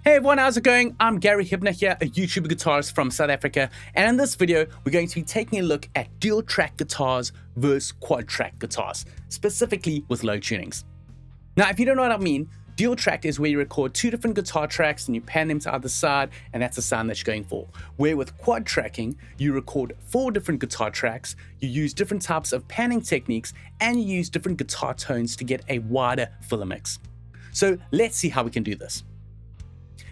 Hey everyone, how's it going? I'm Gary Hibner here, a YouTuber guitarist from South Africa, and in this video, we're going to be taking a look at dual track guitars versus quad track guitars, specifically with low tunings. Now, if you don't know what I mean, dual track is where you record two different guitar tracks and you pan them to either side, and that's the sound that you're going for. Where with quad tracking, you record four different guitar tracks, you use different types of panning techniques, and you use different guitar tones to get a wider filler mix. So let's see how we can do this.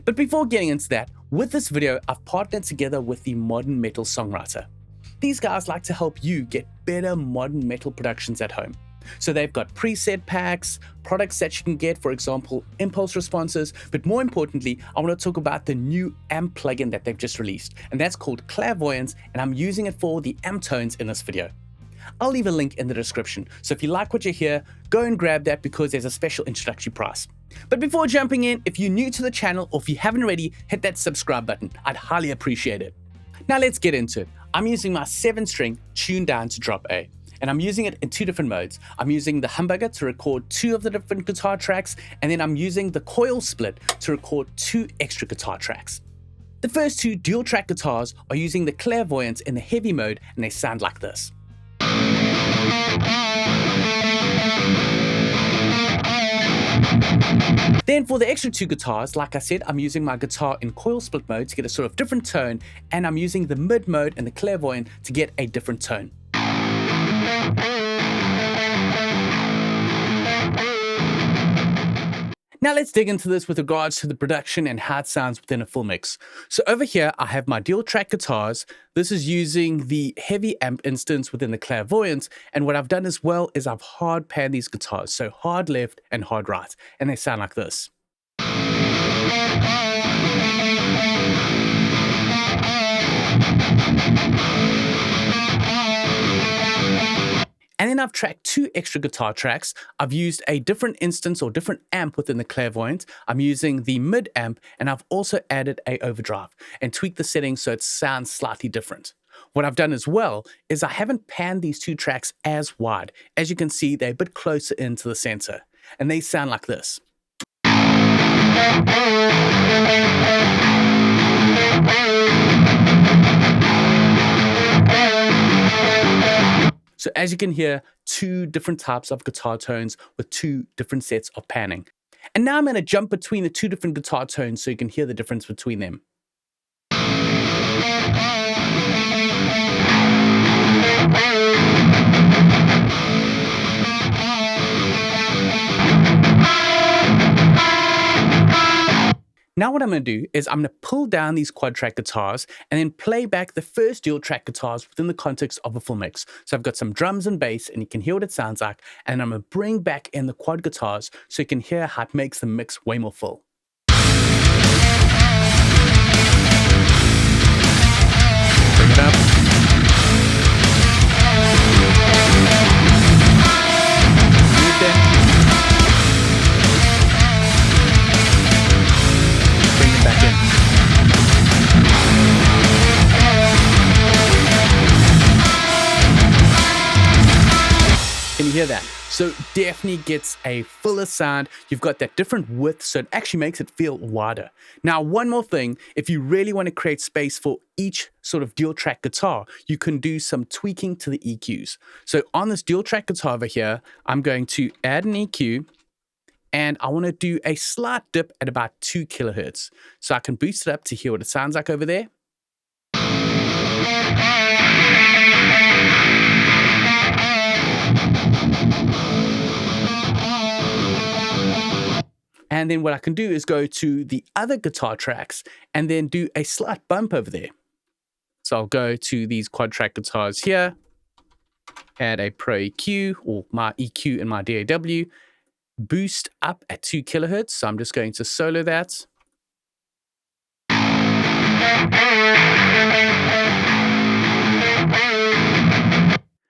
But before getting into that, with this video, I've partnered together with the Modern Metal Songwriter. These guys like to help you get better modern metal productions at home. So they've got preset packs, products that you can get, for example, impulse responses, but more importantly, I want to talk about the new amp plugin that they've just released, and that's called Clairvoyant, and I'm using it for the amp tones in this video. I'll leave a link in the description, so if you like what you hear, go and grab that because there's a special introductory price. But before jumping in, if you're new to the channel or if you haven't already, hit that subscribe button. I'd highly appreciate it. Now let's get into it. I'm using my 7-string tuned down to drop A, and I'm using it in two different modes. I'm using the humbucker to record two of the different guitar tracks, and then I'm using the coil split to record two extra guitar tracks. The first two dual track guitars are using the Clairvoyant in the heavy mode, and they sound like this. Then for the extra two guitars, like I said, I'm using my guitar in coil split mode to get a sort of different tone, and I'm using the mid mode and the Clairvoyant to get a different tone. Now let's dig into this with regards to the production and how it sounds within a full mix. So over here, I have my dual track guitars. This is using the heavy amp instance within the Clairvoyant. And what I've done as well is I've hard panned these guitars. So hard left and hard right. And they sound like this. And then I've tracked two extra guitar tracks. I've used a different instance or different amp within the Clairvoyant. I'm using the mid amp, and I've also added a overdrive and tweaked the settings so it sounds slightly different. What I've done as well is I haven't panned these two tracks as wide. As you can see, they're a bit closer into the center, and they sound like this. So as you can hear, two different types of guitar tones with two different sets of panning. And now I'm going to jump between the two different guitar tones so you can hear the difference between them. Now what I'm going to do is I'm going to pull down these quad track guitars and then play back the first dual track guitars within the context of a full mix. So I've got some drums and bass, and you can hear what it sounds like, and I'm going to bring back in the quad guitars so you can hear how it makes the mix way more full. Bring it up. Mute it. Back in. Can you hear that? So definitely gets a fuller sound. You've got that different width, so it actually makes it feel wider. Now, one more thing, if you really want to create space for each sort of dual track guitar, you can do some tweaking to the EQs. So on this dual track guitar over here, I'm going to add an EQ, and I want to do a slight dip at about 2 kilohertz. So I can boost it up to hear what it sounds like over there. And then what I can do is go to the other guitar tracks and then do a slight bump over there. So I'll go to these quad track guitars here, add a Pro EQ or my EQ in my DAW, boost up at 2 kilohertz. So I'm just going to solo that.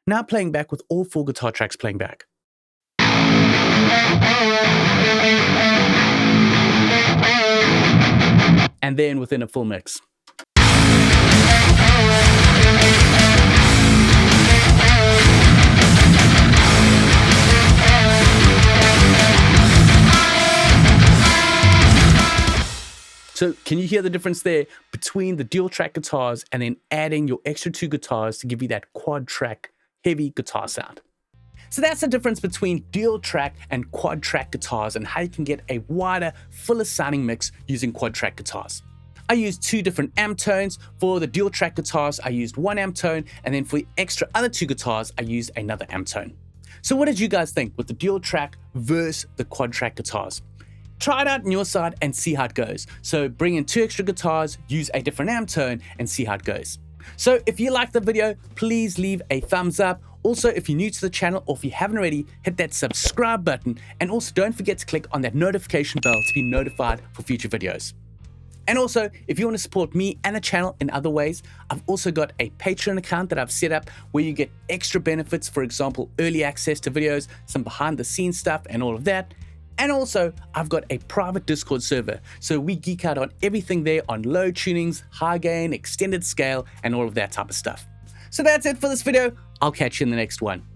Now playing back with all 4 guitar tracks playing back. And then within a full mix. So can you hear the difference there between the dual track guitars and then adding your extra 2 guitars to give you that quad track heavy guitar sound? So that's the difference between dual track and quad track guitars and how you can get a wider, fuller sounding mix using quad track guitars. I used 2 different amp tones. For the dual track guitars, I used 1 amp tone, and then for the extra other 2 guitars, I used another amp tone. So what did you guys think with the dual track versus the quad track guitars? Try it out on your side and see how it goes. So bring in 2 extra guitars, use a different amp tone, and see how it goes. So if you liked the video, please leave a thumbs up. Also, if you're new to the channel or if you haven't already, hit that subscribe button, and also don't forget to click on that notification bell to be notified for future videos. And also, if you want to support me and the channel in other ways, I've also got a Patreon account that I've set up where you get extra benefits, for example, early access to videos, some behind the scenes stuff and all of that. And also, I've got a private Discord server, so we geek out on everything there on low tunings, high gain, extended scale, and all of that type of stuff. So that's it for this video. I'll catch you in the next one.